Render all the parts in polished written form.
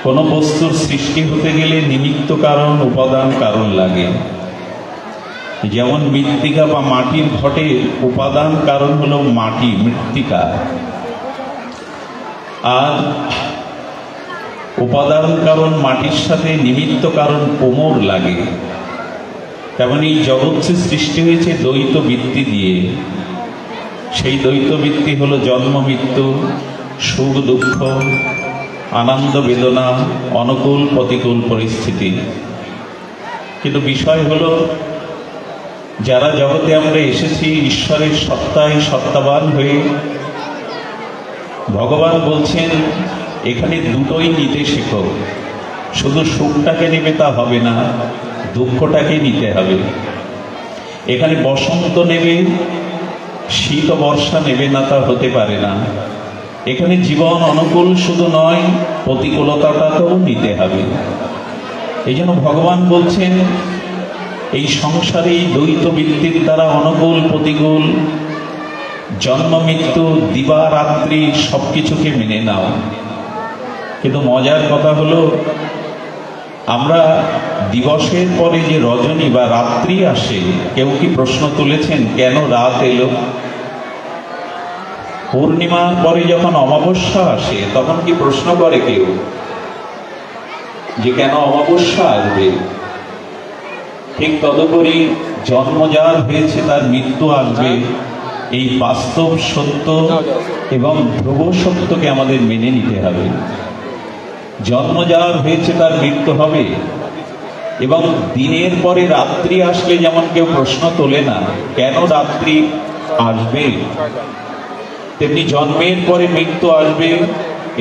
কোনো বস্তুর সৃষ্টি হতে গেলে নিমিত্ত কারণ, উপাদান কারণ লাগে। যেমন মৃত্তিকা বা মাটির ঘটে উপাদান কারণ হলো মাটি, মৃত্তিকা, আর উপাদান কারণ মাটির সাথে নিমিত্ত কারণ কোমর লাগে। তেমন এই জগৎ সৃষ্টি হয়েছে দ্বৈত বৃত্তি দিয়ে। সেই দ্বৈত বৃত্তি হলো জন্ম মৃত্যু, সুখ দুঃখ, আনন্দ বেদনা, অনুকূল প্রতিকূল পরিস্থিতি। কিন্তু বিষয় হলো, যারা জগতে আমরা এসেছি ঈশ্বরের সত্তায় সত্তাবান হয়ে, ভগবান বলছেন এখানে দুটোই নিতে শেখো। শুধু সুখটাকে নেবে তা হবে না, দুঃখটাকে নিতে হবে। এখানে বসন্ত নেবে, শীত বর্ষা নেবে না, তা হতে পারে না। এখানে জীবন অনুকূল শুধু নয়, প্রতিকূলতাটাকেও নিতে হবে। এই জন্য ভগবান বলছেন এই সংসারে দ্বৈত বৃত্তির দ্বারা অনুকূল প্রতিকূল, জন্ম মৃত্যু, দিবা রাত্রি সবকিছুকে মেনে নাও। কিন্তু মজার কথা হলো, আমরা দিবসের পরে যে রজনী বা রাত্রি আসে, কেউ কি প্রশ্ন তুলেছেন কেন রাত এলো? পূর্ণিমার পরে যখন অমাবস্যা আসে, তখন কি প্রশ্ন করে কেউ যে কেন অমাবস্যা আসবে? ঠিক তদুপরি জন্ম যার হয়েছে তার মৃত্যু আসবে, এই বাস্তব সত্য এবং ধ্রুব সত্যকে আমাদের মেনে নিতে হবে। জন্ম যার হয়েছে তার মৃত্যু হবে, এবং দিনের পরে রাত্রি আসলে যেমন কেউ প্রশ্ন তোলে না কেন রাত্রি আসবে, তেমনি জন্মের পরে মৃত্যু আসবে,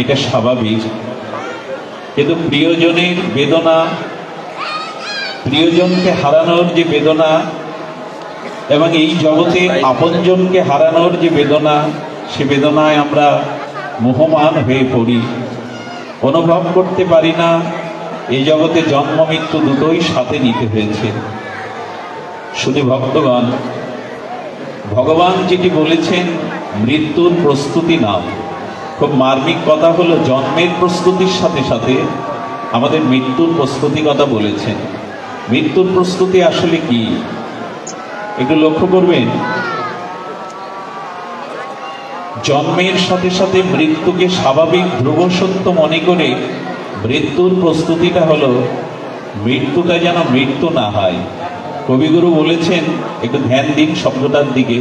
এটা স্বাভাবিক। কিন্তু প্রিয়জনের বেদনা, প্রিয়জনকে হারানোর যে বেদনা, এবং এই জগতে আপনজনকে হারানোর যে বেদনা, সে বেদনায় আমরা মোহমান হয়ে পড়ি, অনুভব করতে পারি না এই জগতে জন্ম মৃত্যু দুটোই সাথে নিতে হয়েছে। শুধু ভক্তগণ, ভগবান যেটি বলেছেন মৃত্যুর প্রস্তুতি নাও, খুব মার্মিক কথা হলো জন্মের প্রস্তুতির সাথে সাথে আমাদের মৃত্যুর প্রস্তুতি কথা বলেছেন। মৃত্যুর প্রস্তুতি আসলে কি একটু লক্ষ্য করবেন। জন্মের সাথে সাথে মৃত্যুকে স্বাভাবিক ধ্রুব সত্য মনে করে মৃত্যুর প্রস্তুতিটা হলো মৃত্যুটা যেন মৃত্যু না হয়। কবিগুরু বলেছেন, একটু ধ্যান দিন শব্দটার দিকে,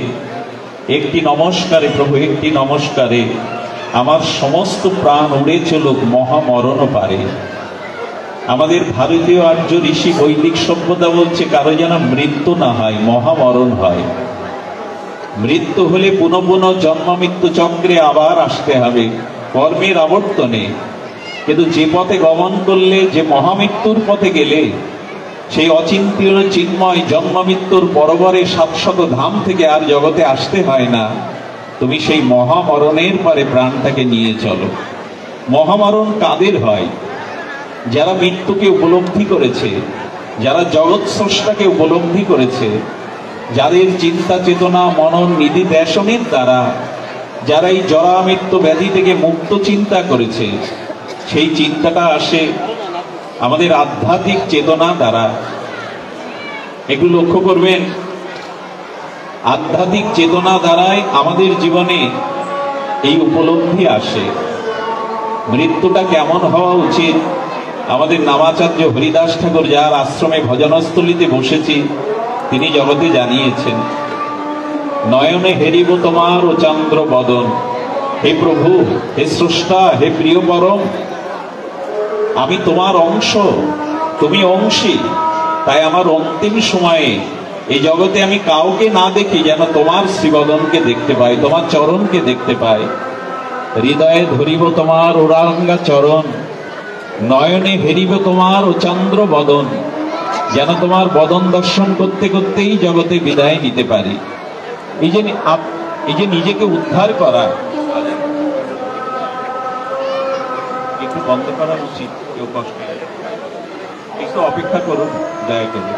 একটি নমস্কারে প্রভু, একটি নমস্কারে আমার সমস্ত প্রাণ উড়ে চলুক মহামরণ পারে। আমাদের ভারতীয় আর্য ঋষি বৈদিক সভ্যতা বলছে কারো যেন মৃত্যু না হয়, মহামরণ হয়। মৃত্যু হলে পুনঃ পুনঃ জন্ম মৃত্যু চক্রে আবার আসতে হবে, কর্মের আবর্তনে। কিন্তু যে পথে গমন করলে, যে মহামৃত্যুর পথে গেলে, সেই অচিন্তীয় চিন্ময় জন্ম মৃত্যুর পরবরে ৭০০ ধাম থেকে আর জগতে আসতে হয় না। তুমি সেই মহামরণের পরে প্রাণটাকে নিয়ে চলো। মহামরণ কাদের হয়? যারা মৃত্যুকে উপলব্ধি করেছে, যারা জগৎ স্রষ্টাকে উপলব্ধি করেছে, যাদের চিন্তা চেতনা মনন নিধি দেশনের দ্বারা যারা এই জরা মৃত্যু ব্যাধি থেকে মুক্ত চিন্তা করেছে, সেই চিন্তাটা আসে আমাদের আধ্যাত্মিক চেতনা দ্বারা। একটু লক্ষ্য করবেন, আধ্যাত্মিক চেতনা দ্বারাই আমাদের জীবনে এই উপলব্ধি আসে। মৃত্যুটা কেমন হওয়া উচিত, আমাদের নামাচার্য হরিদাস ঠাকুর যার আশ্রমে ভজনস্থলিতে বসেছি তিনি জগতে জানিয়েছেন, নয়নে হেরিব তোমার ও চন্দ্র বদন। হে প্রভু, হে স্রষ্টা, হে প্রিয় পরম, আমি তোমার অংশ, তুমি অংশী। তাই আমার অন্তিম সময়ে এই জগতে আমি কাউকে না দেখি, যেন তোমার শ্রীবদনকে দেখতে পাই, তোমার চরণকে দেখতে পাই। হৃদয়ে ধরিব তোমার ওরাঙ্গা চরণ, নয়নে হেরিব তোমার ও চন্দ্র বদন, যেন তোমার বদন দর্শন করতে করতেই জগতে বিদায় নিতে পারি। এই যে নিজেকে উদ্ধার করা, একটু বন্ধ করা উচিত, কেউ কষ্ট একটু অপেক্ষা করুন দয়া করে।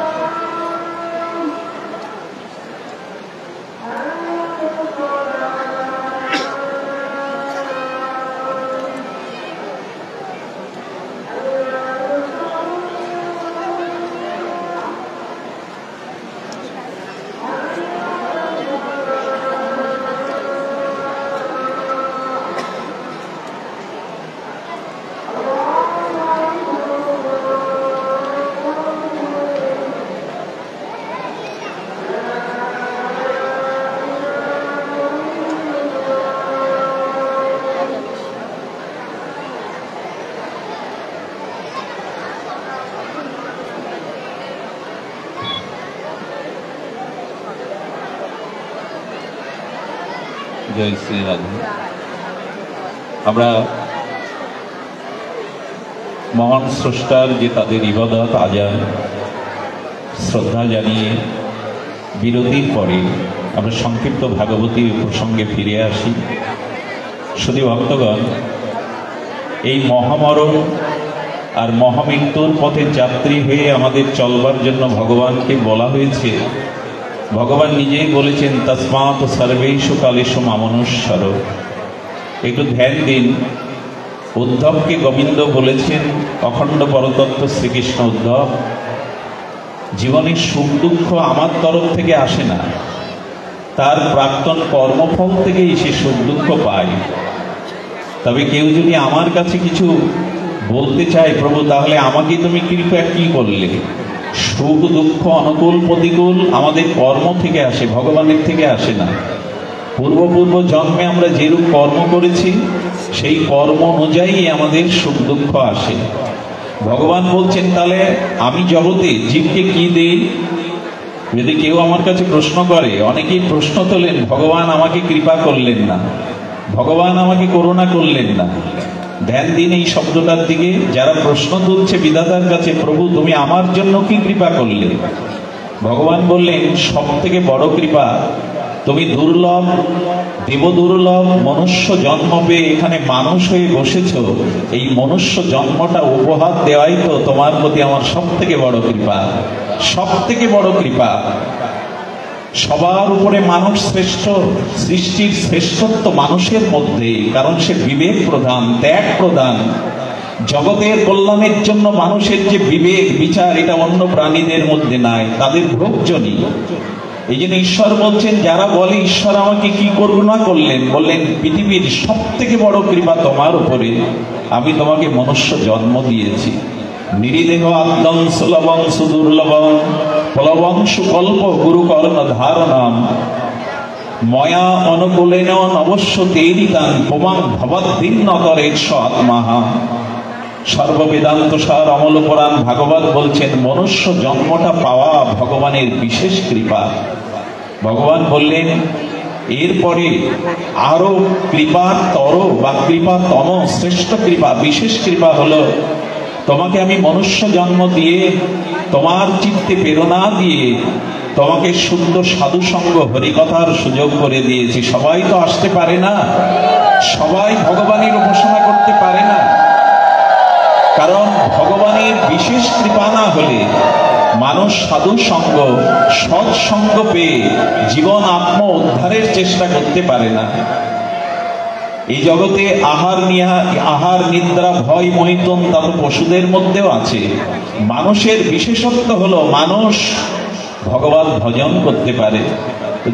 জয় শ্রী রাধে। আমরা মহান স্রষ্টার যে তাদের ইবাদত আজান শ্রদ্ধা জানিয়ে বিরতির পরে আমরা সংক্ষিপ্ত ভাগবতীর প্রসঙ্গে ফিরে আসি। শুধু ভক্তগণ, এই মহামরণ আর মহামৃত্যুর পথে যাত্রী হয়ে আমাদের চলবার জন্য ভগবানকে বলা হয়েছে। ভগবান নিজেই বলেছেন, তস্মাৎ সর্বেষু কালেষু মামনুষ্যর। একটু ধ্যান দিন। উদ্ধবকে গোবিন্দ বলেছেন, অখণ্ড পরতত্ত্ব শ্রীকৃষ্ণ, উদ্ধব, জীবনের সুখ দুঃখ আমার তরফ থেকে আসে না, তার প্রাক্তন কর্মফল থেকেই সে সুখ দুঃখ পায়। তবে কেউ যদি আমার কাছে কিছু বলতে চায়, প্রভু তাহলে আমাকে তুমি কৃপা কি করলে? সুখ দুঃখ অনুকূল প্রতিকূল আমাদের কর্ম থেকে আসে, ভগবানের থেকে আসে না। পূর্ব জন্মে আমরা যেরূপ কর্ম করেছি সেই কর্ম অনুযায়ী আমাদের সুখ দুঃখ আসে। ভগবান বলছেন, তাহলে আমি জগতে জীবকে কি দেই? যদি কেউ আমার কাছে প্রশ্ন করে, অনেকেই প্রশ্ন তোলেন, ভগবান আমাকে কৃপা করলেন না, ভগবান আমাকে করুণা করলেন না। ধ্যান দিন এই শব্দটার দিকে। যারা প্রশ্ন তুলছে বিধাতার কাছে, প্রভু তুমি আমার জন্য কি কৃপা করলে? ভগবান বললেন, সব থেকে বড় কৃপা, তুমি দুর্লভ, দেব দুর্লভ মনুষ্য জন্ম পেয়ে এখানে মানুষ হয়ে বসেছ। এই মনুষ্য জন্মটা উপহার দেওয়াই তো তোমার প্রতি আমার সব থেকে বড় কৃপা, সব থেকে বড় কৃপা। সবার উপরে মানুষ শ্রেষ্ঠ, সৃষ্টির শ্রেষ্ঠত্ব মানুষের মধ্যে, কারণ সে বিবেক প্রধান, ত্যাগ প্রধান। জগতের কল্যাণের জন্য মানুষের যে বিবেক বিচার, এটা অন্য প্রাণীদের মধ্যে নাই, তাদের ভোগজনী। এই জন্য ঈশ্বর বলছেন, যারা বলে ঈশ্বর আমাকে কি করুণা করলেন, বললেন পৃথিবীর সব থেকে বড় কৃপা তোমার উপরে, আমি তোমাকে মনুষ্য জন্ম দিয়েছি। নিরিদেহ আদ্যং সুলভং সুদুর্লভং ফলবং সুকল্প গুরুকর্ণ ধারণম ময়া অনুকূলেন অবশ্য তেরিতান প্রমাণ ভবদ্ভিন্ন করে স আত্মাহা। সর্ববেদান্ত সার অমল পুরাণ ভাগবত বলছেন, মনুষ্য জন্মটা পাওয়া ভগবানের বিশেষ কৃপা। ভগবান বললেন, এরপরে আরো কৃপার তর বা কৃপাতম শ্রেষ্ঠ কৃপা, বিশেষ কৃপা হলো তোমাকে আমি মনুষ্য জন্ম দিয়ে, তোমার চিত্তে প্রেরণা দিয়ে তোমাকে শুদ্ধ সাধু সঙ্গ হরিকথার সুযোগ করে দিয়েছি। সবাই তো আসতে পারে না, সবাই ভগবানের উপাসনা করতে পারে না, কারণ ভগবানের বিশেষ কৃপা না হলে মানুষ সাধু সঙ্গ সৎসঙ্গ পেয়ে জীবন আত্ম উদ্ধারের চেষ্টা করতে পারে না। এই জগতে আহার নিদ্রা ভয় মৈথুন তা তো পশুদের মধ্যেও আছে। মানুষের বিশেষত্ব হলো মানুষ ভগবান ভজন করতে পারে।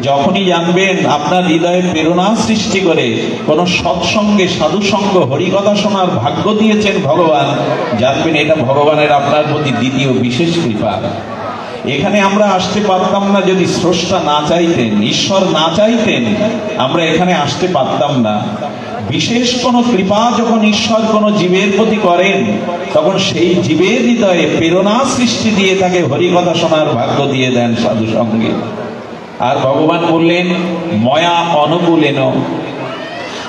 যখনই জানবেন আপনার হৃদয়ে প্রেরণা সৃষ্টি করে কোন সৎসঙ্গে সাধু সঙ্গ হরিকথা শোনার ভাগ্য দিয়েছেন ভগবান, জানবেন এটা ভগবানের আপনার প্রতি দ্বিতীয় বিশেষ কৃপা। এখানে আমরা আসতে পারতাম না যদি স্রষ্টা না চাইতেন, ঈশ্বর না চাইতেন, আমরা এখানে আসতে পারতাম না। বিশেষ কোন কৃপা যখন ঈশ্বর কোন জীবের প্রতি করেন, তখন সেই জীবের হৃদয়ে প্রেরণা সৃষ্টি দিয়ে তাকে হরিকথা শোনার ভাগ্য দিয়ে দেন সাধু সঙ্গে। আর ভগবান বললেন, ময়া অনুকূলেন,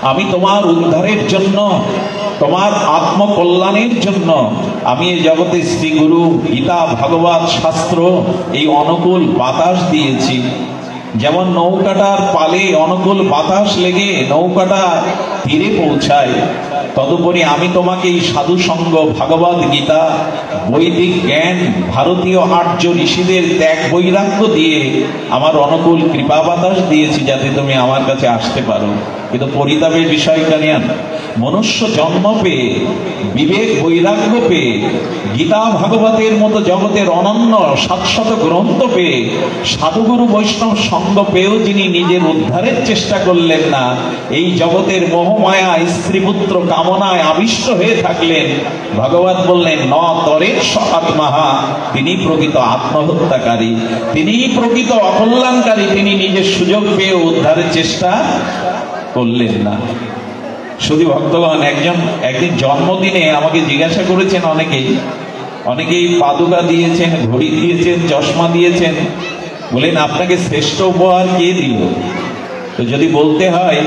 আমি তোমার উদ্ধারের জন্য, তোমার আত্মকল্যাণের জন্য আমি এই জগতে শ্রী গুরু গীতা ভাগবত শাস্ত্র এই অনুকূল বাতাস দিয়েছি। যেমন নৌকাটার পালে অনুকূল বাতাস লেগে নৌকাটা তীরে পৌঁছায়, তদুপরি আমি তোমাকে এই সাধু সঙ্গ, ভাগবত গীতা, বৈদিক জ্ঞান, ভারতীয় আর্য ঋষিদের ত্যাগ বৈরাগ্য দিয়ে আমার অনুকূল কৃপা বাতাস দিয়েছি, যাতে তুমি আমার কাছে আসতে পারো। কিন্তু পরিতাপের বিষয় জানেন, মনুষ্য জন্ম পেয়ে, বিবেক বৈরাগ্য পেয়ে, গীতা ভাগবতের মতো জগতের অনন্য 700 গ্রন্থ পেয়ে, সাধুগুরু বৈষ্ণব সঙ্গ পেয়েও যিনি নিজের উদ্ধারের চেষ্টা করলেন না, এই জগতের মোহমায়া স্ত্রীপুত্র কামনায় আবিষ্ট হয়ে থাকলেন, ভগবান বললেন, ন তরের স আত্মাহা, তিনি প্রকৃত আত্মহত্যাকারী, তিনি প্রকৃত অকল্যাণকারী, তিনি নিজের সুযোগ পেয়ে উদ্ধারের চেষ্টা করলেন না। শুধু ভক্তগণ, একদিন জন্মদিনে আমাকে জিজ্ঞাসা করেছেন অনেকেই পাদুকা দিয়েছেন, ঘড়ি দিয়েছেন, চশমা দিয়েছেন, বলেন আপনাকে শ্রেষ্ঠ উপহার কে দিল? তো যদি বলতে হয়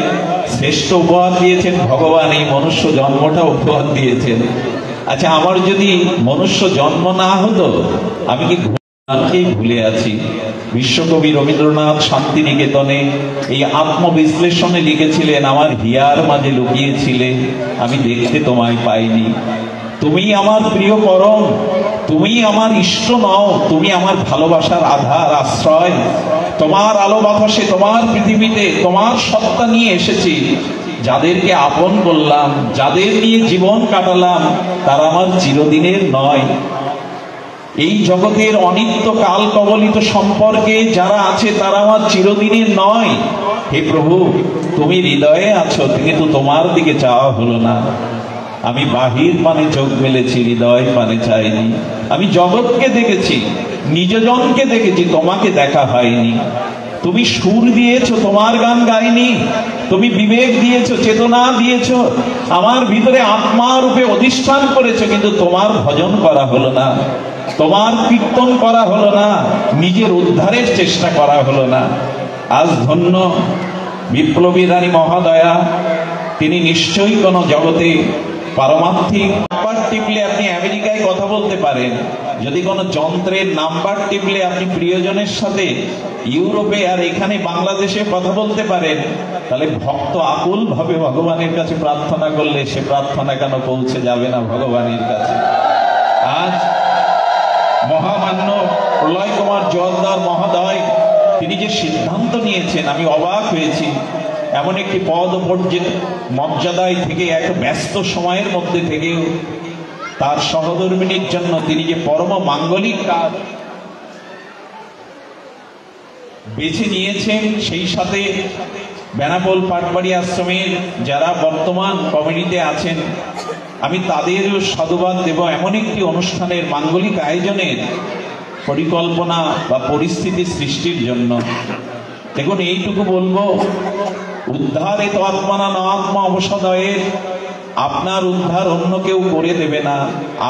শ্রেষ্ঠ উপহার দিয়েছেন ভগবান, এই মনুষ্য জন্মটা উপহার দিয়েছেন। আচ্ছা, আমার যদি মনুষ্য জন্ম না হতো, আমি কি ভগবানকেই ভুলে আছি? বিশ্বকবি রবীন্দ্রনাথ শান্তিনিকেতনে এই আত্মবিশ্লেষণে লিখেছিলেন, আমার হিয়ার মাঝে লুকিয়েছিলে, আমি দেখতে তোমায় পাইনি। তুমি আমার প্রিয় পরম, তুমি আমার ইষ্ট নও, তুমি আমার ভালোবাসার আধার, আশ্রয়। তোমার আলো বাতাসে, তোমার পৃথিবীতে তোমার সত্তা নিয়ে এসেছি। যাদেরকে আপন করলাম, যাদের নিয়ে জীবন কাটালাম, তারা আমার চিরদিনের নয়। এই জগতের অনিত্য কাল কবলিত সম্পর্কে যারা আছে, তারা আমার চিরদিনের নয়। হে প্রভু, তুমি হৃদয়ে আছো, কিন্তু তোমার দিকে চাওয়া হলো না। আমি বাহির পানে চোখ মেলেছি, হৃদয় পানে চাইনি। আমি জগৎকে দেখেছি, নিজজনকে দেখেছি, তোমাকে দেখা হয়নি। তুমি সুর দিয়েছো, তোমার গান গাইনি। তুমি বিবেক দিয়েছো, চেতনা দিয়েছো, আমার ভিতরে আত্মা রূপে অধিষ্ঠান করেছো, কিন্তু তোমার ভজন করা হলো না, তোমার কীর্তন করা হলো না, নিজের উদ্ধারের চেষ্টা করা হলো না। আজ ধন্য বিপ্লবী রানী মহাদয়া, তিনি নিশ্চয়ই কোনো জগতে পারমার্থিক নাম্বার টিপলে আপনি আমেরিকায় কথা বলতে পারেন, যদি কোনো যন্ত্রের নাম্বার টিপলে আপনি প্রিয়জনের সাথে ইউরোপে আর এখানে বাংলাদেশে কথা বলতে পারেন, তাহলে ভক্ত আকুল ভাবে ভগবানের কাছে প্রার্থনা করলে সে প্রার্থনা কেন পৌঁছে যাবে না ভগবানের কাছে? আজ মহামান্য প্রলয় কুমার জোয়ারদার মহোদয়, তিনি যে সিদ্ধান্ত নিয়েছেন, আমি অবাক হয়েছি। এমন একটি পদ মর্যাদায় থেকে, এক ব্যস্ত সময়ের মধ্যে থেকেও তার সহধর্মিনীর জন্য তিনি যে পরম মাঙ্গলিক কাজ বেছে নিয়েছেন, সেই সাথে বেনাপোল পাটবাড়ি আশ্রমের যারা বর্তমান কমিটিতে আছেন, আমি তাদের সাধুবাদ দেব এমন একটি অনুষ্ঠানের মাঙ্গলিক আয়োজনের পরিকল্পনা বা পরিস্থিতি সৃষ্টির জন্য। দেখুন, এইটুকু বলবো, উদ্ধার এত আত্মনা না আত্মা অবসাদয়ের, আপনার উদ্ধার অন্য কেউ করে দেবে না,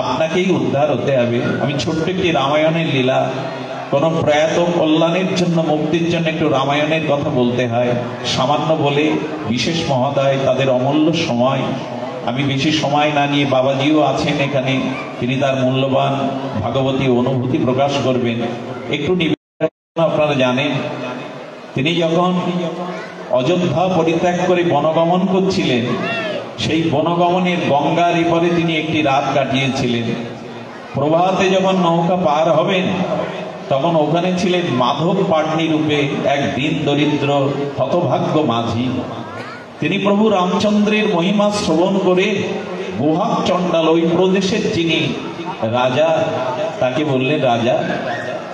আপনাকেই উদ্ধার হতে হবে। আমি ছোট্ট একটি রামায়ণের লীলা, কোন প্রয়াত কল্যাণের জন্য, মুক্তির জন্য একটু রামায়ণের কথা বলতে হয়, সামান্য বলে বিশেষ মহোদয় তাদের অমূল্য সময়, আমি বেশি সময় না নিয়ে, বাবাজিও আছেন এখানে, তিনি তার মূল্যবান ভাগবতী অনুভূতি প্রকাশ করবেন। একটু নিবেদন, আপনারা জানেন, তিনি যখন অযোধ্যা পরিত্যাগ করে বনগমন করছিলেন, সেই বনগমনের গঙ্গার এপারে তিনি একটি রাত কাটিয়েছিলেন। প্রভাতে যখন নৌকা পার হবেন, তখন ওখানে ছিলেন মাধব পাটনি রূপে এক দিন দরিদ্র হতভাগ্য মাঝি। তিনি প্রভু রামচন্দ্রের মহিমা শ্রবণ করে গুহাক চণ্ডাল, ওই প্রদেশের যিনি রাজা, তাকে বললেন, রাজা,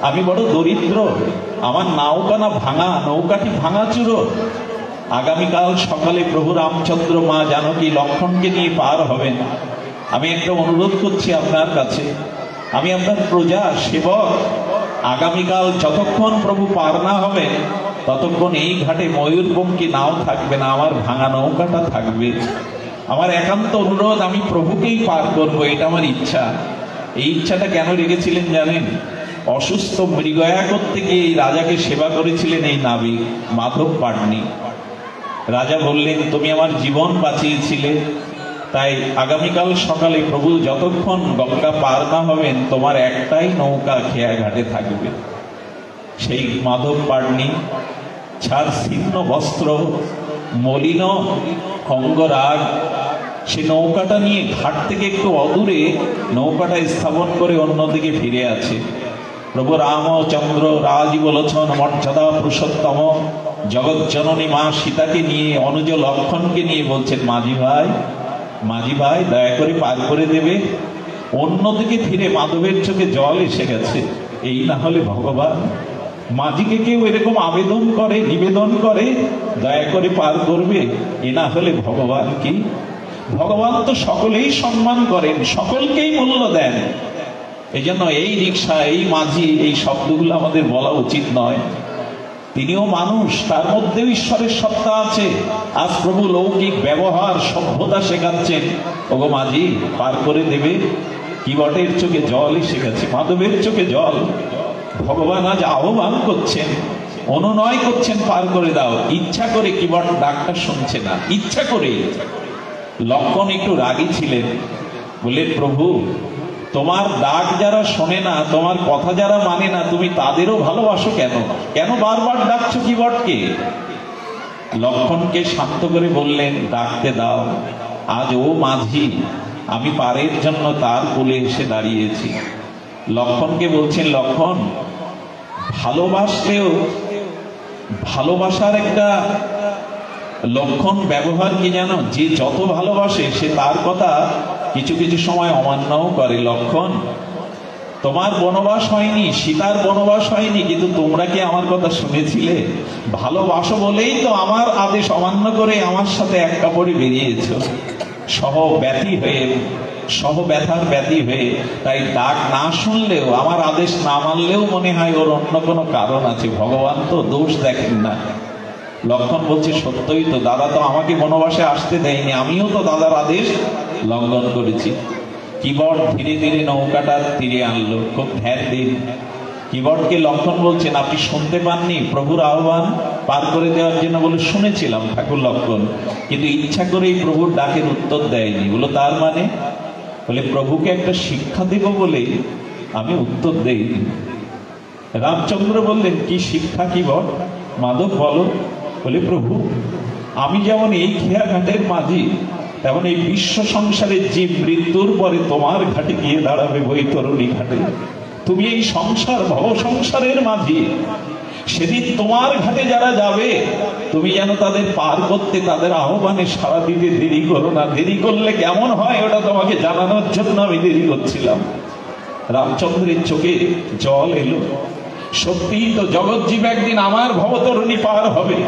আমি বড় দরিদ্র, আমার নৌকানা ভাঙা, নৌকাটি ভাঙাচুরো। আগামীকাল সকালে প্রভু রামচন্দ্র, মা জানকী, লক্ষ্মণকে নিয়ে পার হবেন। আমি একটা অনুরোধ করছি আপনার কাছে, আমি আপনার প্রজা সেবক, আগামীকাল যতক্ষণ প্রভু পার না হবেন, ততক্ষণ এই ঘাটে ময়ূরপঙ্খী নাও থাকবে না, আমার ভাঙা নৌকাটা থাকবে। আমার একান্ত অনুরোধ, আমি প্রভুকেই পার করবো, এটা আমার ইচ্ছা। এই ইচ্ছাটা কেন রেখেছিলেন জানেন? অসুস্থ মৃগয়া করতে গিয়ে এই রাজাকে সেবা করেছিলেন এই নাবিক মাধব পাটনি। রাজা বললেন, তুমি আমার জীবন বাঁচিয়েছিলে, তাই আগামীকাল সকালে প্রভু যতক্ষণ গঙ্গা পার না হবেন, তোমার একটাই নৌকা খেয়া ঘাটে থাকবে। সেই মাধব পাটনি ছাড় ছিন্ন বস্ত্র, মলিন অঙ্গরাগ, সে নৌকাটা নিয়ে ঘাট থেকে একটু অদূরে নৌকাটা স্থাপন করে অন্যদিকে ফিরে আছে। প্রভু রামচন্দ্র রাজীবলোচন মর্যাদা পুরুষোত্তম জগৎ জননী মা সীতাকে নিয়ে, অনুজ লক্ষণকে নিয়ে বলছেন, মাঝি ভাই, মাঝি ভাই, দয়া করে পার করে দেবে। অন্যদিকে ফিরে মাধবের চোখে জল এসে গেছে। এই না হলে ভগবান, মাঝিকে কেউ এরকম আবেদন করে, নিবেদন করে, দয়া করে পার করবে, এ না হলে ভগবান কি? ভগবান তো সকলেই সম্মান করেন, সকলকেই মূল্য দেন। এই জন্য এই রিক্সা, এই মাঝি, এই শব্দগুলো আমাদের বলা উচিত নয়। তিনিও মানুষ, তার মধ্যেও ঈশ্বরের সত্তা আছে। আজ প্রভু লৌকিক ব্যবহার, সভ্যতা শেখাচ্ছেন, ওগো মাঝি, পার করে দেবে। কি বটের চোখে জল এসে গেছে, মাধবের চোখে জল। ভগবান আজ আহ্বান করছেন, অনুনয় করছেন পার করে দাও, ইচ্ছা করে কিবট ডাকটা শুনছে না, ইচ্ছা করে। লক্ষণ একটু রাগী ছিলেন, বলে প্রভু তোমার ডাক যারা শোনে না, তোমার কথা যারা মানে না, তুমি তাদেরও ভালোবাসো কেন? কেন বারবার ডাকছো কিবটকে? লক্ষণকে শান্ত করে বললেন, ডাকতে দাও, আজ ও মাঝি, আমি পারের জন্য তার কোলে এসে দাঁড়িয়েছি। লক্ষণকে বলছেন, লক্ষণ ভালোবাসলেও ভালোবাসার একটা লক্ষণ ব্যবহার কি জানো? যে যত ভালোবাসে সে তার কথা কিছু কিছু সময় অমান্যও করে। লক্ষণ তোমার বনবাস হয়নি, সীতার বনবাস হয়নি, কিন্তু তোমরা কি আমার কথা শুনেছিলে? ভালোবাসো বলেই তো আমার আদেশ অমান্য করে আমার সাথে এক কাপড়ে বেরিয়েছ, সহ ব্যথী হয়ে, সহ ব্যথার ব্যথী হয়ে। তাই ডাক না শুনলেও, আমার আদেশ না মানলেও মনে হয় ওর অন্য কোনো কারণ আছে, ভগবান তো দোষ দেখেন না। লক্ষণ বলছে, সত্যই তো, দাদা তো আমাকে বনবাসে আসতে দেয়নি, আমিও তো দাদার আদেশ লঙ্ঘন করেছি। কিবট ধীরে ধীরে নৌকাটা তীরে আনলো, খুব ধ্যান দিন। কিবটকে লক্ষণ বলছেন, আপনি শুনতে পাননি প্রভুর আহ্বান পার করে দেওয়ার জন্য? বলে, শুনেছিলাম ঠাকুর লক্ষণ, কিন্তু ইচ্ছা করেই প্রভুর ডাকের উত্তর দেয়নি। বলো, তার মানে? বলে, প্রভুকে একটা শিক্ষা দেব বলে আমি উত্তর দেইনি। রামচন্দ্র বললেন, কি শিক্ষা কিবট? মাধব বলো। বলে, প্রভু আমি যেমন এই খেয়াঘাটের মাঝি, তেমন এই বিশ্ব সংসারের জীব মৃত্যুর পরে তোমার ঘাটে গিয়ে দাঁড়াবে, বৈতরণী ঘাটে। তুমি এই সংসার, ভব সংসারের মাঝি, সেদিন তোমার ঘাটে যারা যাবে, তুমি যেন তাদের পার করতে, তাদের আহ্বানে সাড়া দিতে দেরি করো না। দেরি করলে কেমন হয় ওটা তোমাকে জানানোর জন্য আমি দেরি করছিলাম। রামচন্দ্রের চোখে জল এলো। সত্যিই তো জগৎজীব একদিন আমার ভবতরণী পার হবে।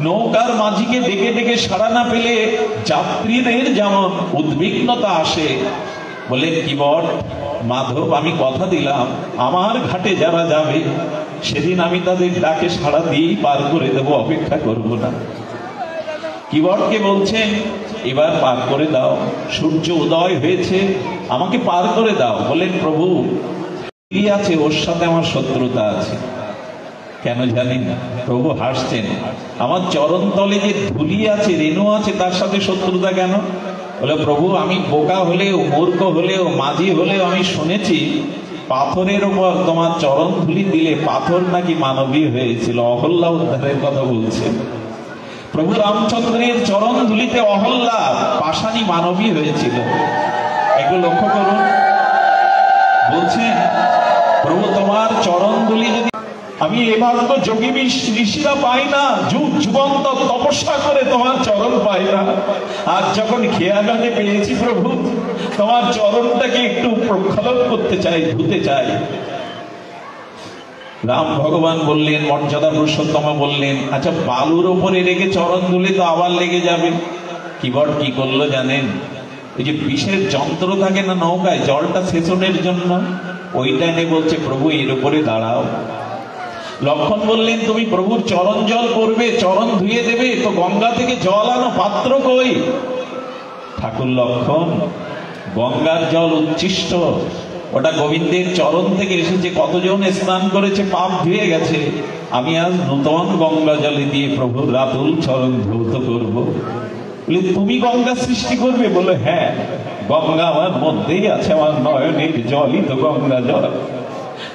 নৌকার মাঝিকে ডেকে ডেকে সাড়া না পেলে যাত্রীদের যেমন উদ্বিগ্নতা আসে। বলে, কিবট মাধব, আমি কথা দিলাম আমার ঘাটে যারা যাবে সেদিন আমি তাদের ডাকে সাড়া দিয়েই পার করে দেবো, অপেক্ষা করব না। কিবটকে বলছেন, এবার পার করে দাও, সূর্য উদয় হয়েছে, আমাকে পার করে দাও। বলেন, প্রভু কি আছে, ওর সাথে আমার শত্রুতা আছে। কেন জানি না। প্রভু হাসছেন, আমার চরণ তলে যে ধুলি আছে, রেণু আছে, তার সাথে শত্রুতা কেন? বলে, প্রভু আমি বোকা হলেও, মূর্খ হলেও, মাঝি হলেও আমি শুনেছি পাথরের উপর তোমার চরণ ধুলি দিলে পাথর নাকি মানবী হয়েছিল। অহল্যা উদ্ধারের কথা বলছেন। প্রভু রামচন্দ্রের চরণ ধুলিতে অহল্যা পাষাণী মানবী হয়েছিল। একটু লক্ষ্য করুন, বলছেন প্রভু তোমার চরণ ধুলি যদি আমি এ ভাগ্য যোগী ঋষিরা পাই না, যুগ যুগান্ত তপস্যা করে তোমার চরণ পাই না। আজ যখন খেয়াঘাটে পেয়েছি প্রভু, তোমার চরণটাকে একটু প্রক্ষালন করতে চাই, ধুতে চাই। রাম ভগবান বললেন, মর্যাদা পুরুষোত্তম বললেন, আচ্ছা বালুর ওপরে রেখে চরণ ধুলে তো আবার লেগে যাবে। কিবট কি করলো জানেন? ওই যে বিশেষ যন্ত্র থাকে না নৌকায় জলটা সেচনের জন্য, ওইটা এনে বলছে, প্রভু এর উপরে দাঁড়াও। লক্ষণ বললেন, তুমি প্রভুর চরণ জল করবে, চরণ ধুয়ে দেবে, তো গঙ্গা থেকে জল আনো, পাত্র কই? ঠাকুর লক্ষণ, গঙ্গার জল উচ্ছিষ্ট, ওটা গোবিন্দের চরণ থেকে এসেছে, কতজন স্নান করেছে, পাপ ধুয়ে গেছে। আমি আজ নূতন গঙ্গা জলে দিয়ে প্রভুর রাতুল চরণ ধৌত করব। বলে, তুমি গঙ্গা সৃষ্টি করবে? বলে, হ্যাঁ, গঙ্গা আমার মধ্যেই আছে, আমার নয়নের জলই তো গঙ্গা জল।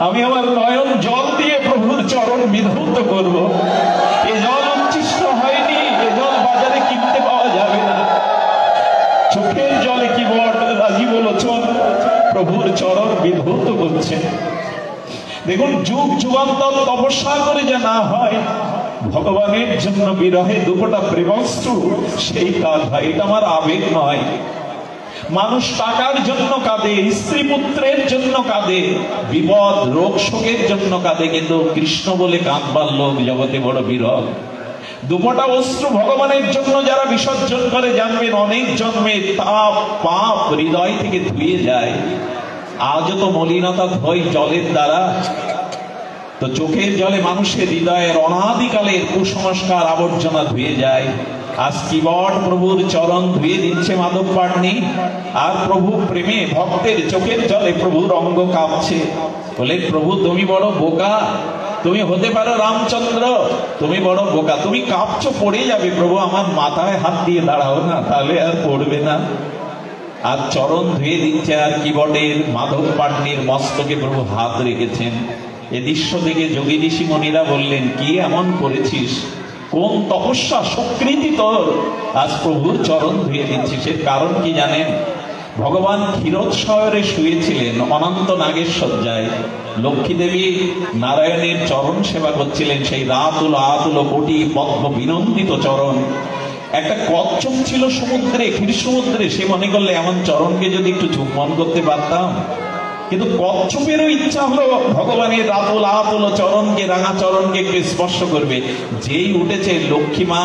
আমি আমার নয়ন জল দিয়ে প্রভুর চরণ বিধৌত করব। এ জল উচ্ছিষ্ট হয়নি, এ জল বাজারে কিনতে পাওয়া যাবে না। চোখের জলে কিবট রাজি বলছেন, প্রভুর চরণ বিধৌত করছেন। দেখুন, যুগ যুগান্তর তপস্যা করে যা না হয়, ভগবানের জন্য বিরহে দুপোটা প্রেমস্তু, সেই কাজ হয়। এটা আমার আবেগ নয়। মানুষ টাকার জন্য কাঁদে, স্ত্রী পুত্রের জন্য কাঁদে, বিপদ রোগ শোকের জন্য কাঁদে, কিন্তু কৃষ্ণ বলে কাঁদবার লোক জগতে বড় বিরল। দুপোটা অশ্রু ভগবানের জন্য যারা বিসর্জন করে, জানবেন অনেক জন্মে তাপ পাপ হৃদয় থেকে ধুয়ে যায়। আজও তো মলিনতা ধোয় জলের দ্বারা। তো চোখের জলে মানুষের হৃদয়ের অনাদিকালের কুসংস্কার আবর্জনা ধুয়ে যায়। আজ কিবট প্রভুর চরণ ধুয়ে দিচ্ছে মাধব পাটনি, আর প্রভু প্রেমে ভক্তের চোখের জলে প্রভুর অঙ্গ কাঁপছে। বলে, প্রভু তুমি বড় বোকা, তুমি হতে পারো রামচন্দ্র, তুমি বড় বোকা, তুমি কাঁপছো, পড়ে যাবে। প্রভু আমার মাথায় হাত দিয়ে দাঁড়াও না, তাহলে আর পড়বে না। আর চরণ ধুয়ে দিচ্ছে, আর কিবটের মাধব পাটনির মস্তকে প্রভু হাত রেখেছেন। এ দৃশ্য দেখে যোগী ঋষি মুনিরা বললেন, কি এমন করেছিস, কোন তপস্যা স্বীকৃতি তোর, আজ প্রভুর চরণ ধুয়ে দিচ্ছিস? এর কারণ কি জানেন? ভগবান ক্ষীরোৎসরে শুয়েছিলেন অনন্ত নাগের শয্যায়, লক্ষ্মী দেবী নারায়ণের চরণ সেবা করছিলেন, সেই রাতুল আতুল কোটি পদ্ম বিনন্দিত চরণ। একটা কচ্ছপ ছিল সমুদ্রে, ক্ষীর সমুদ্রে, সে মনে করলে এমন চরণকে যদি একটু চুম্বন করতে পারতাম। কিন্তু কচ্ছপেরও ইচ্ছা হলো ভগবানের রাতুল আতুল চরণকে, রাঙা চরণকে একটু স্পর্শ করবে। যেই উঠেছে, লক্ষ্মী মা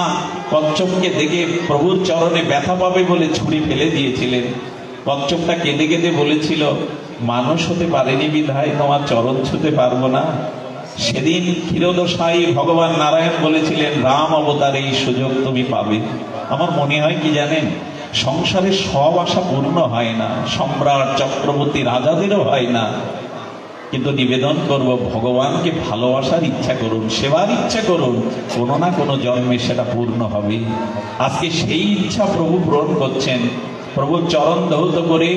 কচ্ছপকে দেখে প্রভুর চরণে ব্যথা পাবে বলে ছুরি ফেলে দিয়েছিলেন। কচ্ছপটা কেঁদে কেঁদে বলেছিল, মানুষ হতে পারেনি বিধায় তোমার চরণ ছুঁতে পারবো না। সেদিন ক্ষীরোদশায়ী ভগবান নারায়ণ বলেছিলেন, রাম অবতারে এই সুযোগ তুমি পাবে। আমার মনে হয় কি জানেন, সংসারে সব আশা পূর্ণ হয় না, সম্রাট চক্রবর্তী রাজাদেরও হয় না, কিন্তু নিবেদন করব, ভগবানকে ভালোবাসার ইচ্ছা করুন, সেবার ইচ্ছা করুন, কোনো না কোনো জন্মে সেটা পূর্ণ হবে। আজকে সেই ইচ্ছা প্রভু পূরণ করছেন। প্রভুর চরণ ধৌত করে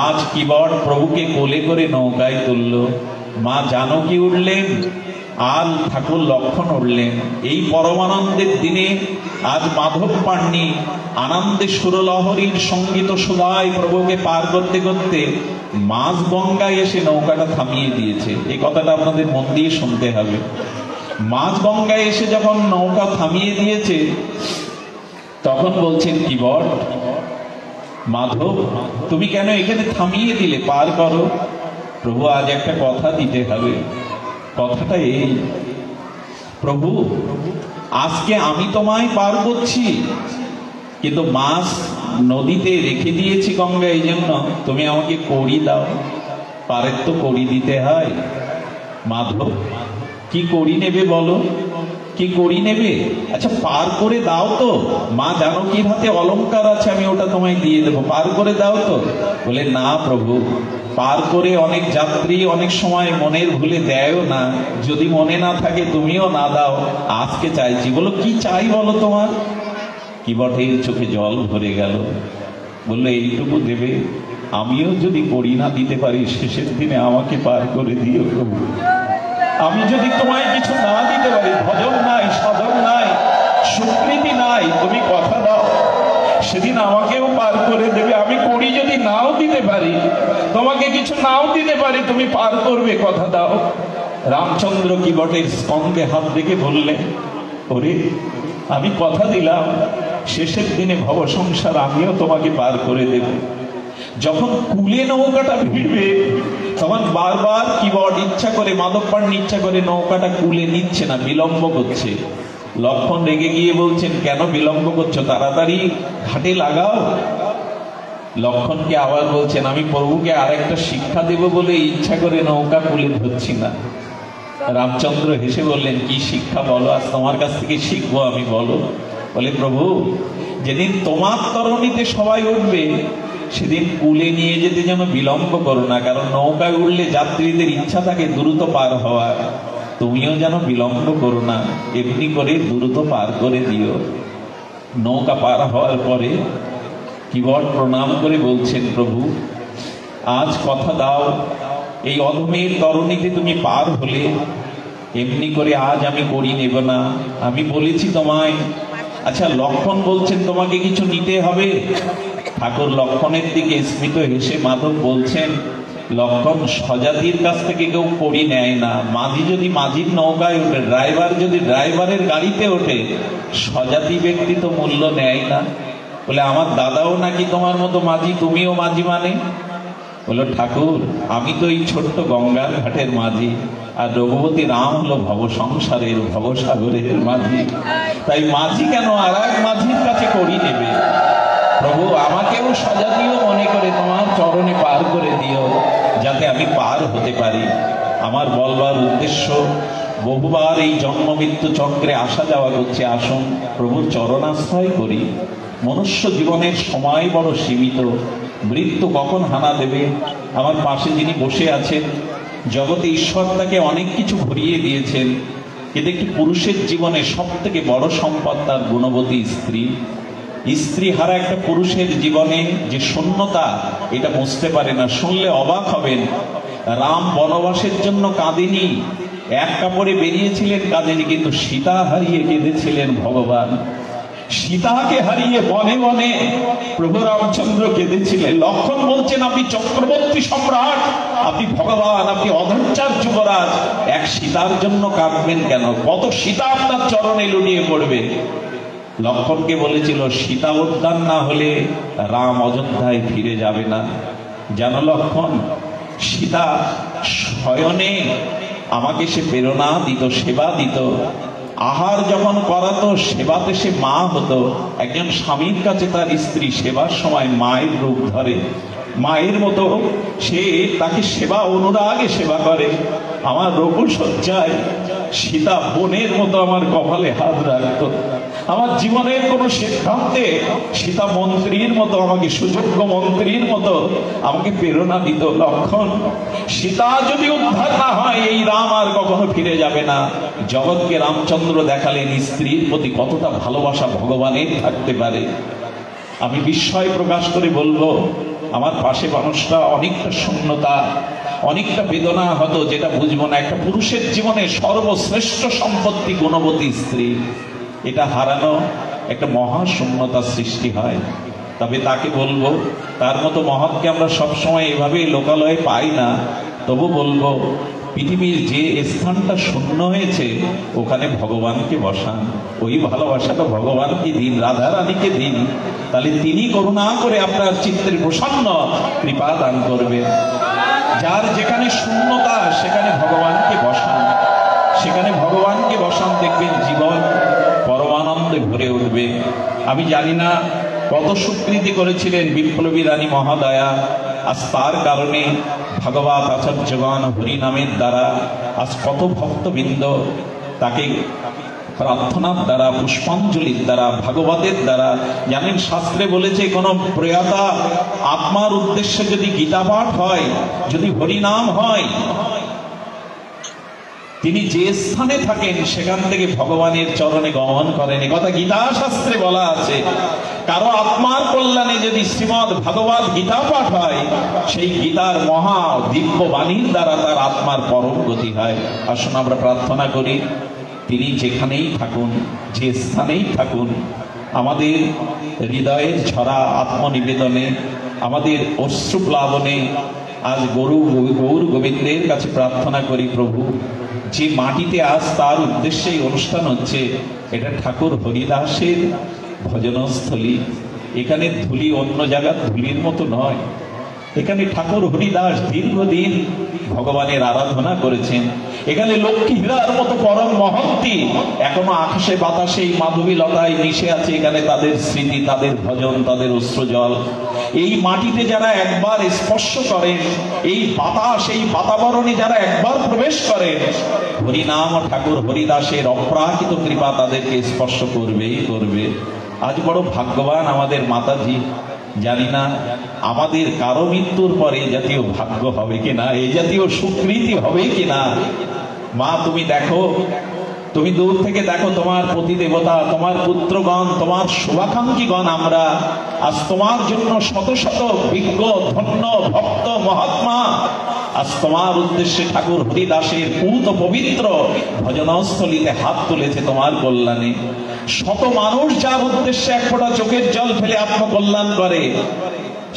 আজ কিবট প্রভুকে কোলে করে নৌকায় তুলল। মা জানকী উঠলেন, আর ঠাকুর লক্ষণ উঠলেন। এই পরমানন্দের দিনে আজ মাধব পান্নি আনন্দে সুরলহরীর সঙ্গীত সুধায় প্রভুকে পার করতে করতে মাঝ গঙ্গায় এসে নৌকাটা থামিয়ে দিয়েছে। এই কথাটা আপনাদের মন দিয়ে শুনতে হবে। মাঝ গঙ্গায় এসে যখন নৌকা থামিয়ে দিয়েছে, তখন বলছেন, কিবট মাধব, তুমি কেন এখানে থামিয়ে দিলে, পার করো। প্রভু আজ একটা কথা দিতে হবে। কথাটা এই, প্রভু আজকে আমি তোমায় পার করছি, কিন্তু মাছ নদীতে রেখে দিয়েছি গঙ্গা, এই জন্য তুমি আমাকে কড়ি দাও। পারের তো কড়ি দিতে হয়। মাধব, কি কড়ি নেবে বলো, কি কড়ি নেবে? আচ্ছা পার করে দাও তো, মা জানকীর হাতে অলংকার আছে, আমি ওটা তোমায় দিয়ে দেবো, পার করে দাও তো। বলে, না প্রভু, পার করে অনেক যাত্রী অনেক সময় মনের ভুলে দেয়ও না, যদি মনে না থাকে তুমিও না দাও, আজকে চাইছি। বলো, কি চাই বলো তোমার? কিবটের চোখে জল ভরে গেল। বললো, এইটুকু দেবে, আমিও যদি করি না দিতে পারি, শেষের দিনে আমাকে পার করে দিও প্রভু। আমি যদি তোমায় কিছু না দিতে পারি, ভজন নাই, সাধন নাই, স্বীকৃতি নাই, তুমি কথা দাও সেদিন আমাকেও পার করে দেবে। আমি করি যদি নাও দিতে পারি, তোমাকে কিছু নাও দিতে পারি, তুমি পার করবে, কথা দাও। রামচন্দ্র কিবটের স্কন্ধে হাত রেখে বললেন, ওরে আমি কথা দিলাম, শেষের দিনে ভব সংসার আমিও তোমাকে পার করে দেব। যখন কুলে নৌকাটা ভিড়বে, তখন বারবার কিবট ইচ্ছা করে, মাধব পান্নি ইচ্ছা করে নৌকাটা কুলে নিচ্ছে না, বিলম্ব করছে। লক্ষণ রেগে গিয়ে বলছেন, কেন বিলম্ব করছো, তাড়াতাড়ি ঘাটে লাগাও। লক্ষণকে আবার বলছেন, আমি প্রভুকে আরেকটা শিক্ষা দেব বলে ইচ্ছা করে নৌকা কুলে ধরছি না। রামচন্দ্র হেসে বললেন, কি শিক্ষা বলো, আজ তোমার কাছ থেকে শিখবো আমি, বলো। বলে, প্রভু যেদিন তোমার তরণীতে সবাই উঠবে, সেদিন কুলে নিয়ে যেতে যেন বিলম্ব করো না, কারণ নৌকায় উঠলে যাত্রীদের ইচ্ছা থাকে দ্রুত পার হওয়ার, তুমিও যেন বিলম্ব করো না, এমনি করে দ্রুত পার করে দিও। নৌকা পার হওয়ার পরে কিবট প্রণাম করে বলছেন, প্রভু আজ কথা দাও, এই অধমের তরণীতে তুমি পার হলে, এমনি করে আজ আমি করি নেব না, আমি বলেছি তোমায়। আচ্ছা লক্ষণ বলছেন তোমাকে কিছু নিতে হবে। ঠাকুর লক্ষণের দিকে স্মিত হেসে মাধব বলছেন, লক্ষণ স্বজাতির কাছ থেকে কেউ কড়ি নেয় না। মাঝি যদি মাঝির নৌকায় ওঠে, ড্রাইভার যদি ড্রাইভারের গাড়িতে ওঠে, স্বজাতি ব্যক্তি তো মূল্য নেয় না। বলে, আমার দাদাও নাকি তোমার মতো মাঝি, তুমিও মাঝি মানে? বললো, ঠাকুর আমি তো এই ছোট্ট গঙ্গার ঘাটের মাঝি, আর রঘুপতি রাম হলো ভব সংসারের ভবসাগরের মাঝি, তাই মাঝি কেন আর এক মাঝির কাছে কড়ি নেবে? প্রভু আমাকেও স্বজাতীয় মনে করে তোমার চরণে পার করে দিও, যাতে আমি পার হতে পারি। আমার বলবার উদ্দেশ্য, বহুবার এই জন্ম মৃত্যু চক্রে আসা যাওয়া করছে, আসুন প্রভুর চরণাশ্রয় করি। মনুষ্য জীবনের সময় বড় সীমিত, মৃত্যু কখন হানা দেবে। আমার পাশে যিনি বসে আছেন, জগতে ঈশ্বর তাকে অনেক কিছু ভরিয়ে দিয়েছেন, কিন্তু একটি পুরুষের জীবনে সব থেকে বড় সম্পদ তার গুণবতী স্ত্রী। স্ত্রী হারা একটা পুরুষের জীবনে যে শূন্যতা, এটা বুঝতে পারে না। শুনলে অবাক হবেন, রাম বনবাসের জন্য কাঁদেনি, এক কাপড়ে বেরিয়েছিলেন কাঁদেনি, কিন্তু সীতা হারিয়ে কেঁদেছিলেন ভগবান। সীতাকে হারিয়ে বনে বনে প্রভু রামচন্দ্র কেঁদেছিলেন। লক্ষণ বলছেন, আপনি চক্রবর্তী সম্রাট, আপনি ভগবান, আপনি অধৈর্যের যুবরাজ, এক সীতার জন্য কাঁদবেন কেন? কত সীতা আপনার চরণে লুটিয়ে পড়বে। লক্ষণকে বলেছিল, সীতা উদ্ধার না হলে রাম অযোধ্যায় ফিরে যাবে না। জানো লক্ষণ, সীতা শয়নে আমাকে সে প্রেরণা দিত, সেবা দিত। আহার যখন করাতো, সেবাতে সে মা হতো। একজন স্বামীর কাছে তার স্ত্রী সেবার সময় মায়ের রূপ ধরে, মায়ের মতো সে তাকে সেবা অনুরাগে সেবা করে। আমার রঘুশয্যায় সীতা বোনের মতো আমার কপালে হাত রাখত। আমার জীবনের কোন সিদ্ধান্তে সীতা মন্ত্রীর মতো, আমাকে সুযোগ্য মন্ত্রীর মতো আমাকে প্রেরণা দিত। লক্ষণ, সীতা যদি উদ্ধার না হয়, এই রাম আর কখনো ফিরে যাবে না। জগৎকে রামচন্দ্র দেখালেন স্ত্রীর প্রতি কতটা ভালোবাসা ভগবানের থাকতে পারে। আমি বিস্ময় প্রকাশ করে বলবো, আমার পাশে মানুষটা অনেকটা শূন্যতা, অনেকটা বেদনা হতো, যেটা বুঝবো না। একটা পুরুষের জীবনে সর্বশ্রেষ্ঠ সম্পত্তি গুণবতী স্ত্রী, এটা হারানো একটা মহা শূন্যতা সৃষ্টি হয়। তবে তাকে বলবো, তার মতো মহৎকে আমরা সবসময় এভাবে লোকালয়ে পাই না। তবু বলবো, পৃথিবীর যে স্থানটা শূন্য হয়েছে, ওখানে ভগবানকে বসান। ওই ভালোবাসাটা ভগবানকে দিন, রাধা রানীকে দিন, তাহলে তিনি করুণা করে আপনার চিত্তের প্রসন্ন কৃপা দান করবেন। যার যেখানে শূন্যতা, সেখানে ভগবানকে বসান, সেখানে ভগবানকে বসান, দেখবেন জীবন পরমানন্দে ভরে উঠবে। আমি জানি না কত স্বীকৃতি করেছিলেন বিপ্লবী রানী মহাদয়া। আজ তার কারণে ভগবত আচার্যগণ হরিনামের দ্বারা আজ কত ভক্তবৃন্দ তাকে প্রার্থনার দ্বারা, পুষ্পাঞ্জলির দ্বারা, ভাগবতের দ্বারা। জানেন, শাস্ত্রে বলেছে, কোন প্রয়াতা আত্মার উদ্দেশ্যে যদি গীতা পাঠ হয়, যদি হরিনাম হয়, তিনি যে স্থানে থাকেন সেখান থেকে ভগবানের চরণে গমন করেন। কথা গীতা শাস্ত্রে বলা আছে। কারো আত্মার কল্যাণে যদি শ্রীমদ ভাগবত গীতা পাঠ হয়, সেই গীতার মহা দিব্য বাণীর দ্বারা তার আত্মার পরম গতি হয়। আসুন আমরা প্রার্থনা করি, তিনি যেখানেই থাকুন, যে স্থানেই থাকুন, আমাদের হৃদয়ের ঝরা আত্মনিবেদনে, আমাদের অশ্রুপ্লাবনে আজ গৌর গোবিন্দের কাছে প্রার্থনা করি, প্রভু, যে মাটিতে আজ তার উদ্দেশ্যে অনুষ্ঠান হচ্ছে, এটা ঠাকুর হরিদাসের ভজনস্থলী। এখানে ধুলি অন্য জায়গার ধুলির মতো নয়। এখানে ঠাকুর হরিদাস দীর্ঘদিন ভগবানের আরাধনা করেছেন। এখানে লক্ষ্মী হীরার মতো পরম মহন্তি এখনো আকাশে বাতাসে এই মাধবী লতায় মিশে আছে। এখানে তাদের স্মৃতি, তাদের ভজন, তাদের অশ্রুজল। এই মাটিতে যারা একবার স্পর্শ করেন, এই বাতাস, এই বাতাবরণে যারা একবার প্রবেশ করেন, হরিনাম ঠাকুর হরিদাসের অপ্রাকৃত কৃপা তাদেরকে স্পর্শ করবেই করবে। আজ বড় ভাগ্যবান আমাদের মাতাজি। জানি না আমাদের কারো মৃত্যুর পরে এই জাতীয় ভাগ্য হবে কিনা, এই জাতীয় স্বীকৃতি হবে কিনা। মা, তুমি দেখো, তুমি দূর থেকে দেখো তোমার প্রতিদেবতা, তোমার পুত্রগণ, তোমার শুভাকাঙ্ক্ষীগণ, আমরা আজ তোমার জন্য শত শত বিজ্ঞ ধন্য ভক্ত মহাত্মা আজ তোমার উদ্দেশ্যে ঠাকুর হরিদাসের পূত পবিত্র ভজনস্থলীতে হাত তুলেছে তোমার কল্যাণে। শত মানুষ যার উদ্দেশ্যে এক ফোঁটা চোখের জল ফেলে আত্মকল্যাণ করে,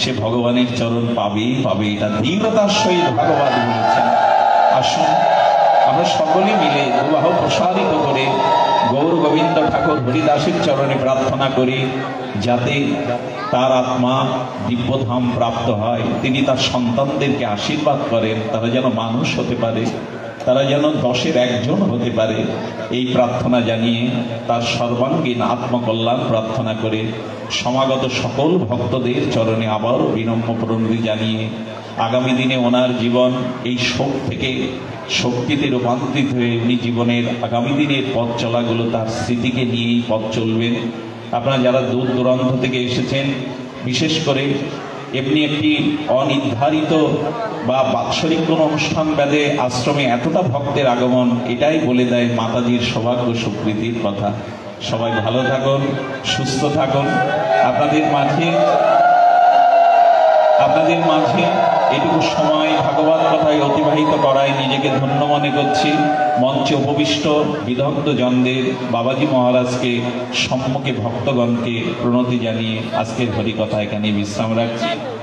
সে ভগবানের চরণ পাবেই পাবে। এটা দৃঢ়তার সহিত ভগবান বলেছেন। আসুন আমরা সকলে মিলে দুবাহ প্রসারিত করে গৌর গোবিন্দ ঠাকুর হরিদাসের চরণে প্রার্থনা করি, যাতে তার আত্মা দিব্যধাম প্রাপ্ত হয়। তিনি তার সন্তানদেরকে আশীর্বাদ করেন, তারা যেন মানুষ হতে পারে, তারা যেন 10-এর 1 হতে পারে। এই প্রার্থনা জানিয়ে তার সর্বাঙ্গীন আত্মকল্যাণ প্রার্থনা করে সমাগত সকল ভক্তদের চরণে আবারও বিনম্র প্রণতি জানিয়ে আগামী দিনে ওনার জীবন এই শোক থেকে শক্তিতে রূপান্তরিত হয়ে উনি জীবনের আগামী দিনের পথ চলাগুলো তার স্মৃতিকে নিয়েই পথ চলবেন। আপনারা যারা দূর দূরান্ত থেকে এসেছেন, বিশেষ করে এমনি একটি অনির্ধারিত বা বাৎসরিক কোনো অনুষ্ঠান বাদে আশ্রমে এতটা ভক্তের আগমন, এটাই বলে দেয় মাতাজির সৌভাগ্য সুকৃতির কথা। সবাই ভালো থাকুন, সুস্থ থাকুন। আপনাদের মাঝে এটুকু সময় ভাগবত কথায় অতিবাহিত করায় নিজেকে ধন্য মনে করছি। মঞ্চে উপবিষ্ট বিদগ্ধ জনদের, বাবাজি মহারাজকে, সম্মুখে ভক্তগণকে প্রণতি জানিয়ে আজকের হরিকথা এখানে বিশ্রাম রাখছি।